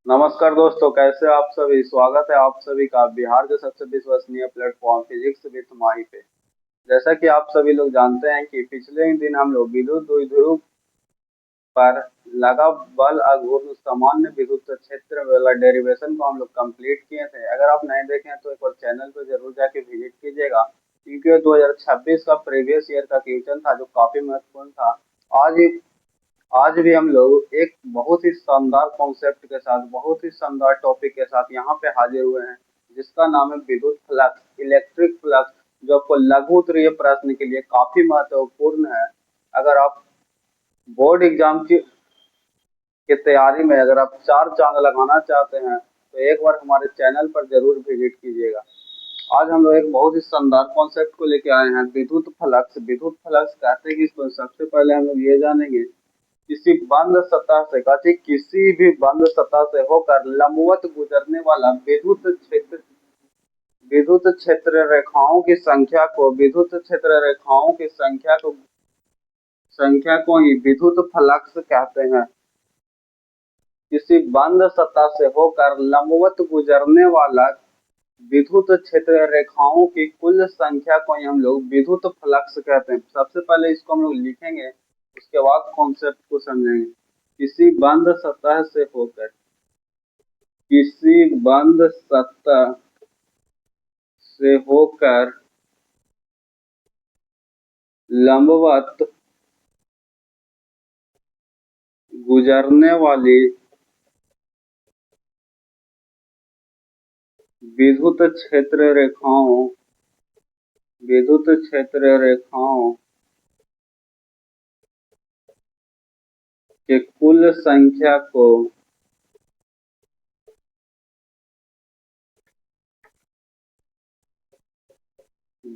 नमस्कार दोस्तों, कैसे हो आप सभी। स्वागत है आप सभी का बिहार के सबसे विश्वसनीय प्लेटफॉर्म फिजिक्स विद माही पे। जैसा कि आप सभी लोग जानते हैं कि पिछले ही दिन हम लोग विद्युत द्विध्रुव पर लगा बल आघूर्ण सामान्य विद्युत क्षेत्र वाला डेरिवेशन को हम लोग कंप्लीट किए थे। अगर आप नहीं देखें तो एक बार चैनल पर जरूर जाके विजिट कीजिएगा, क्योंकि 2026 का प्रीवियस ईयर का क्वेश्चन था जो काफी महत्वपूर्ण था। आज आज भी हम लोग एक बहुत ही शानदार कॉन्सेप्ट के साथ, बहुत ही शानदार टॉपिक के साथ यहाँ पे हाजिर हुए हैं, जिसका नाम है विद्युत फ्लक्स, इलेक्ट्रिक फ्लक्स, जो आपको लघु उत्तरीय प्रश्न के लिए काफी महत्वपूर्ण है। अगर आप बोर्ड एग्जाम की तैयारी में अगर आप चार चांद लगाना चाहते हैं तो एक बार हमारे चैनल पर जरूर विजिट कीजिएगा। आज हम लोग एक बहुत ही शानदार कॉन्सेप्ट को लेके आए हैं, विद्युत फ्लक्स। विद्युत फ्लक्स कहते हैं कि इसको सबसे पहले हम लोग ये जानेंगे, किसी बंद सतह से कहते किसी भी बंद सतह से होकर लंबवत गुजरने वाला विद्युत क्षेत्र रेखाओं की संख्या को ही विद्युत फ्लक्स कहते हैं। किसी बंद सतह से होकर लंबवत गुजरने वाला विद्युत क्षेत्र रेखाओं की कुल संख्या को ही हम लोग विद्युत फ्लक्स कहते हैं। सबसे पहले इसको हम लोग लिखेंगे, उसके बाद कॉन्सेप्ट को समझेंगे। किसी बंद सतह से होकर किसी बंद सतह से होकर लंबवत गुजरने वाली विद्युत क्षेत्र रेखाओं के कुल संख्या को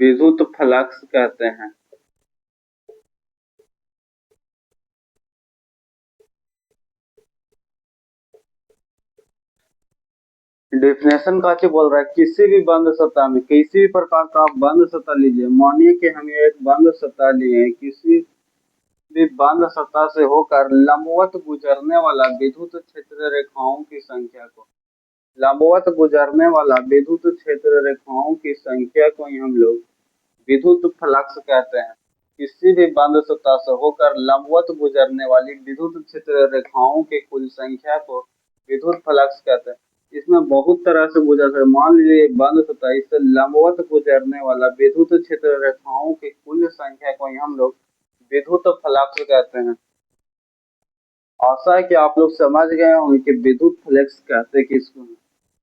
विद्युत फ्लक्स कहते हैं। डेफिनेशन का बोल रहा है, किसी भी बंद सतह में, किसी भी प्रकार का आप बंद सतह लीजिए। मानिए कि हम ये एक बंद सतह लिए हैं, किसी भी बंद सतह से होकर लंबवत गुजरने वाला विद्युत क्षेत्र रेखाओं की संख्या को ही हम लोग विद्युत फ्लक्स कहते हैं। किसी भी बंद सतह से होकर लंबवत गुजरने वाली विद्युत क्षेत्र रेखाओं की कुल संख्या को विद्युत फ्लक्स कहते हैं। इसमें बहुत तरह से गुजर सकते। मान लीजिए बंद सतह, इससे लंबवत गुजरने वाला विद्युत क्षेत्र रेखाओं की कुल संख्या को ही हम लोग विद्युत फ्लक्स कहते हैं। आशा है कि आप लोग समझ गए होंगे कि विद्युत फ्लक्स कहते किसको हैं।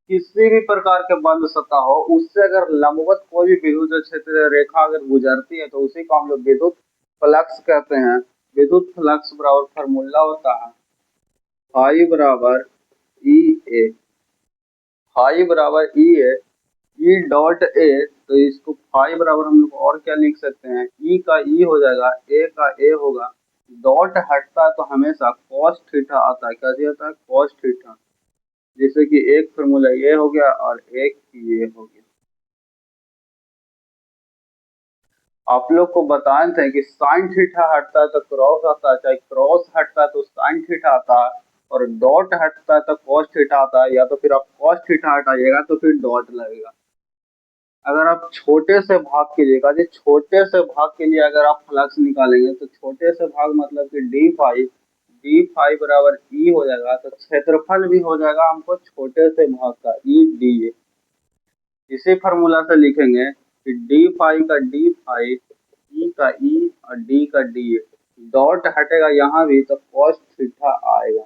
किसी भी प्रकार के बंद सतह हो, उससे अगर लंबवत कोई भी विद्युत क्षेत्र रेखा अगर गुजरती है तो उसी को हम लोग विद्युत फ्लक्स कहते हैं। विद्युत फ्लक्स बराबर फार्मूला होता है फाई बराबर ई ए, ई डॉट ए। तो इसको फाई बराबर हम लोग और क्या लिख सकते हैं, ई का ई हो जाएगा, ए का ए होगा। डॉट हटता है तो हमेशा कॉस थीटा आता है। क्या आता है? Cos theta. जैसे कि एक फॉर्मूला ये हो गया और एक ये हो गया। आप लोग को बताए थे कि साइन थीटा हटता है तो क्रॉस आता है, चाहे क्रॉस हटता है तो साइन थीटा आता है, और डॉट हटता है तो कॉस थीटा आता है, या तो फिर आप कॉस थीटा हटाइएगा तो फिर डॉट लगेगा। अगर आप छोटे से भाग के लिए अगर आप फ्लक्स निकालेंगे तो छोटे से भाग मतलब कि डी फाई बराबर ई हो जाएगा। तो क्षेत्रफल भी हो जाएगा हमको छोटे से भाग का ई डी ए। इसी फार्मूला से लिखेंगे कि डी फाई का डी फाई, ई का ई और डी का डी ए। डॉट हटेगा यहाँ भी तो कॉस थीटा आएगा।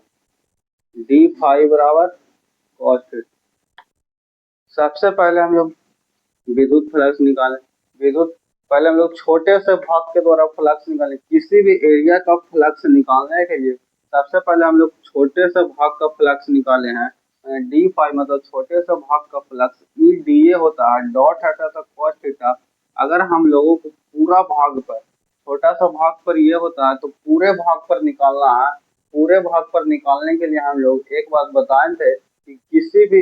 डी फाई बराबर कॉस थीटा। सबसे पहले हम लोग विद्युत फ्लक्स निकालें। विद्युत पहले हम लोग छोटे से भाग के द्वारा फ्लक्स निकालें। किसी भी एरिया का फ्लक्स निकालने के लिए सबसे पहले हम लोग छोटे से भाग का फ्लक्स निकाले हैं। डी फाई मतलब छोटे से भाग का फ्लक्स, ई डी ए होता है, डॉट हटा तो कॉस थीटा। अगर हम लोगों को पूरा भाग पर, छोटा सा भाग पर ये होता है तो पूरे भाग पर निकालना है। पूरे भाग पर निकालने के लिए हम लोग एक बात बताए थे कि किसी भी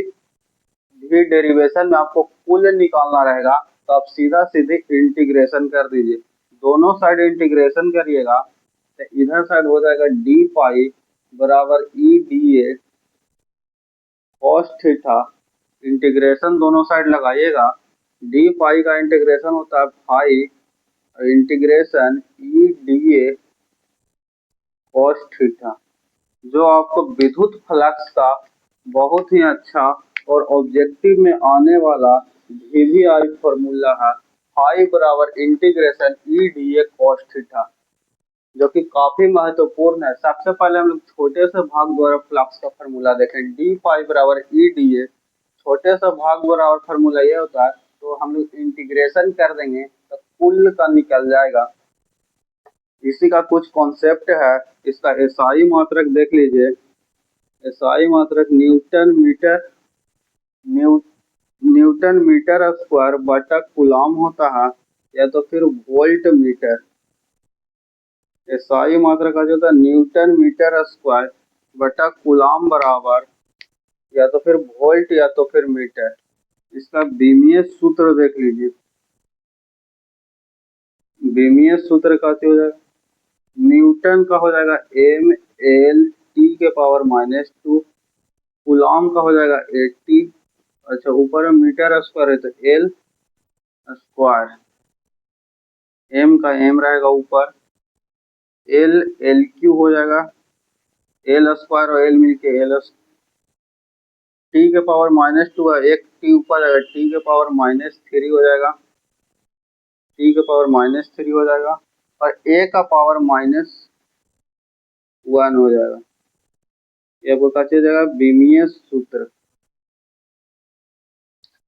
डेरिवेशन में आपको कुल निकालना रहेगा तो आप सीधा सीधे इंटीग्रेशन कर दीजिए। दोनों साइड इंटीग्रेशन करिएगा तो इधर साइड हो जाएगा डी फाई बराबर E d A cos theta, integration दोनों साइड लगाइएगा, डी फाई का इंटीग्रेशन होता है phi integration E d A cos theta, जो आपको विद्युत फ्लक्स का बहुत ही अच्छा और ऑब्जेक्टिव में आने वाला वीवीआई फॉर्मूला है, फाई बराबर integration E d A cos theta, जो कि काफी महत्वपूर्ण है। सबसे पहले हम लोग छोटे से भाग द्वारा फ्लक्स का फॉर्मूला देखें, डी फाई बराबर ई डी ए, छोटे से भाग बराबर फॉर्मूला ये होता है, तो हम लोग इंटीग्रेशन कर देंगे तो कुल का निकल जाएगा। इसी का कुछ कॉन्सेप्ट है, इसका एसआई मात्रक देख लीजिए, एसआई मात्रक न्यूटन मीटर स्क्वायर बटा कूलम होता है, या तो फिर वोल्ट मीटर। एसआई मात्रा का जो था न्यूटन मीटर स्क्वायर बटा कूलम बराबर या तो फिर वोल्ट या तो फिर मीटर। इसका बीमीय सूत्र देख लीजिए, बीमीय सूत्र का हो जाएगा, न्यूटन का हो जाएगा एम एल टी के पावर -2, कूलम का हो जाएगा 80, अच्छा ऊपर में मीटर स्क्वायर है तो एल स्क्वायर, एम का एम रहेगा ऊपर, एल एल क्यू हो जाएगा, एल स्क्वायर और एल मिलके एल टी के पावर -2 है, एक टी ऊपर जाएगा, टी के पावर -3 हो जाएगा, टी के पावर -3 हो जाएगा, और ए का पावर -1 हो जाएगा। ये आपको क्या चीज जाएगा, बीमीय सूत्र।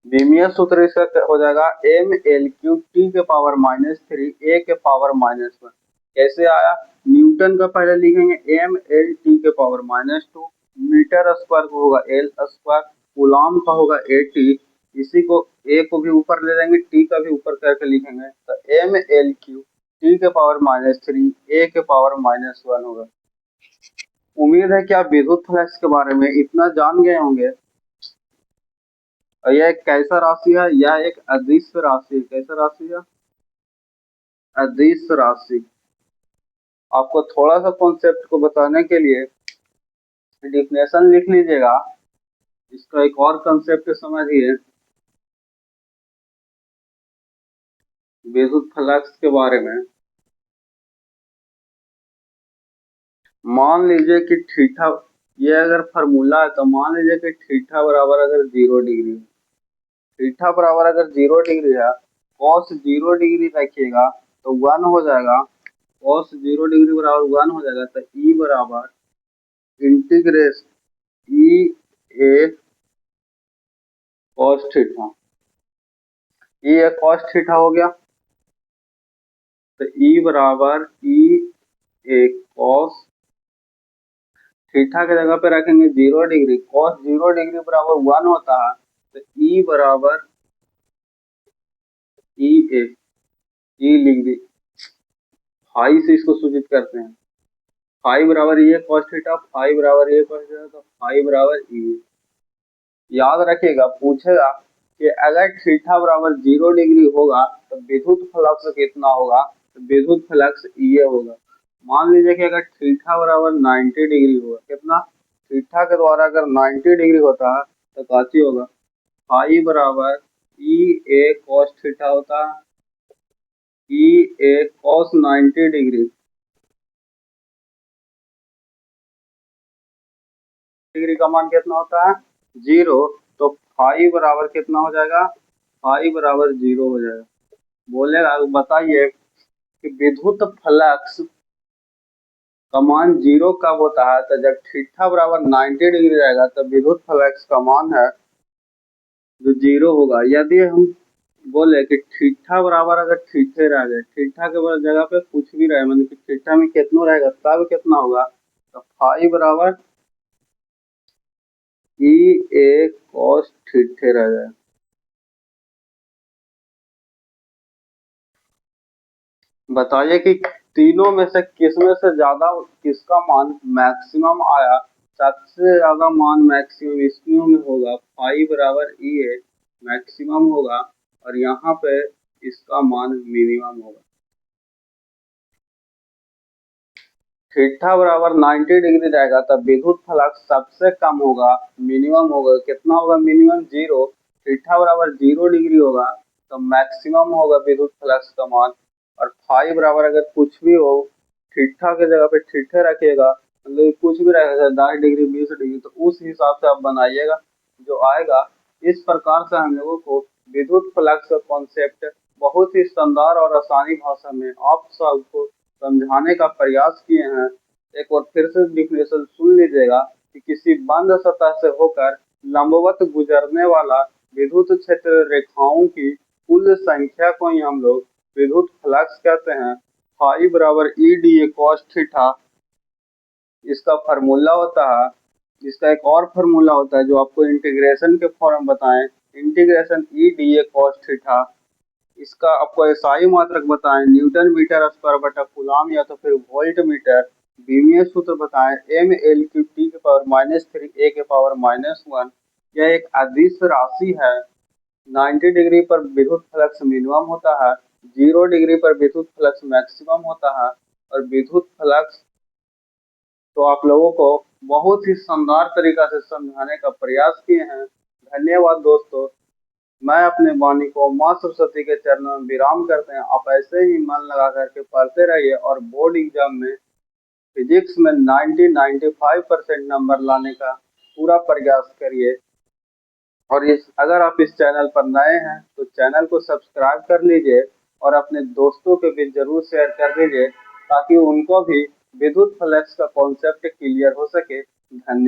बीमीय सूत्र इसका हो जाएगा एम एल क्यू टी के पावर -3 ए के पावर -1। कैसे आया, न्यूटन का पहले लिखेंगे एम एल टी के पावर -2, मीटर स्क्वायर को होगा एल स्क्वायर, कूलम का होगा 80, इसी को ए को भी ऊपर ले जाएंगे, टी का भी ऊपर करके लिखेंगे, तो एम एल क्यू टी के पावर -3 ए के पावर -1 होगा। उम्मीद है कि आप विद्युत फ्लक्स के बारे में इतना जान गए होंगे। और यह एक कैसा राशि है, यह एक अदिश राशि है। कैसा राशि है, अदिश राशि। आपको थोड़ा सा कॉन्सेप्ट को बताने के लिए डिफिनेशन लिख लीजिएगा, इसका एक और कंसेप्ट समझिए विद्युत फ्लक्स के बारे में। मान लीजिए कि थीटा, ये अगर फार्मूला है तो मान लीजिए कि थीटा बराबर अगर 0 डिग्री, थीटा बराबर अगर 0 डिग्री है, कॉस 0 डिग्री रखिएगा तो 1 हो जाएगा, कॉस 0 डिग्री बराबर 1 हो जाएगा, तो ई बराबर इंटीग्रेस ई ए कॉस थीटा, ई ए कॉस थीटा हो गया, तो ई बराबर ई ए कॉस थीटा के जगह पे रखेंगे 0 डिग्री, कॉस 0 डिग्री बराबर 1 होता है, तो ई बराबर ई ए, ई लिख दी, फाई से इसको सूचित करते हैं, फाई बराबर ये कॉस थीटा, फाई बराबर ये कॉस थीटा, तो फाई बराबर ई। याद रखिएगा, पूछेगा कि अगर थीटा बराबर 0 डिग्री होगा तो विद्युत फ्लक्स कितना होगा, तो विद्युत फ्लक्स ये होगा। मान लीजिए कि अगर थीटा बराबर 90 डिग्री होगा, कितना, थीटा के द्वारा अगर 90 डिग्री होता है तो काची होगा, फाई बराबर ई ए कॉस थीटा होता है, ई ए कॉस 90 डिग्री, डिग्री का मान कितना होता है 0, तो फाई बराबर कितना हो जाएगा, फाई बराबर 0 हो जाएगा। बोलेगा बताइए कि विद्युत फ्लक्स का मान 0 कब होता है, तो जब थीटा बराबर 90 डिग्री रहेगा तो विद्युत फ्लक्स का मान है जो 0 होगा। यदि हम बोले कि थीटा बराबर अगर थीटे रह गए, थीटा के जगह पे कुछ भी रहे, मतलब कि थीटा में कितना रहेगा तब कितना होगा, तो फाई बराबर ई ए कॉस थीटे रह जाए। बताइए कि तीनों में से किसमें से ज्यादा, किसका मान मैक्सिमम आया, सबसे ज्यादा मान मैक्सिमम इसमें में होगा, फाई बराबर ई ए मैक्सिमम होगा, और यहाँ पे इसका मान मिनिमम होगा। थीटा बराबर 90 डिग्री रहेगा तब विद्युत फ्लक्स सबसे कम होगा, मिनिमम होगा। कितना होगा मिनिमम? 0। थीटा बराबर 0 डिग्री होगा तो मैक्सिमम होगा विद्युत फ्लक्स का मान। और फाई बराबर अगर कुछ भी हो, थीटा के जगह पे थीटा रखिएगा, मतलब कुछ भी रहेगा 10 डिग्री 20 डिग्री, तो उस हिसाब से आप बनाइएगा जो आएगा। इस प्रकार से हम लोगों को विद्युत फ्लक्स का कॉन्सेप्ट बहुत ही शानदार और आसानी भाषा में आप सबको समझाने का प्रयास किए हैं। एक बार फिर से डिफिनेशन सुन लीजिएगा कि किसी बंद सतह से होकर लंबवत गुजरने वाला विद्युत क्षेत्र रेखाओं की कुल संख्या को ही हम लोग विद्युत फ्लक्स कहते हैं। फाई बराबर E d A cos theta इसका फार्मूला होता है। इसका एक और फार्मूला होता है जो आपको इंटीग्रेशन के फॉर्म बताएं, integration E d A cos theta. इसका आपको एसआई मात्रक बताएं, न्यूटन मीटर स्क्वायर बटा कूलम या तो फिर वोल्ट मीटर। बीमीय सूत्र बताएं, एम एल क्यू टी के पावर -3 ए के पावर -1। यह एक अदिश राशि है। 90 डिग्री पर विद्युत फ्लक्स मिनिमम होता है, 0 डिग्री पर विद्युत फ्लक्स मैक्सिमम होता है। और विद्युत फ्लक्स तो आप लोगों को बहुत ही शानदार तरीका से समझाने का प्रयास किए हैं। धन्यवाद दोस्तों। मैं अपने वाणी को माँ सरस्वती के चरणों में विराम करते हैं। आप ऐसे ही मन लगा करके पढ़ते रहिए और बोर्ड एग्जाम में फिजिक्स में 95% नंबर लाने का पूरा प्रयास करिए। और अगर आप इस चैनल पर नए हैं तो चैनल को सब्सक्राइब कर लीजिए और अपने दोस्तों के बीच जरूर शेयर कर दीजिए ताकि उनको भी विद्युत फ्लक्स का कॉन्सेप्ट क्लियर हो सके। धन्यवाद।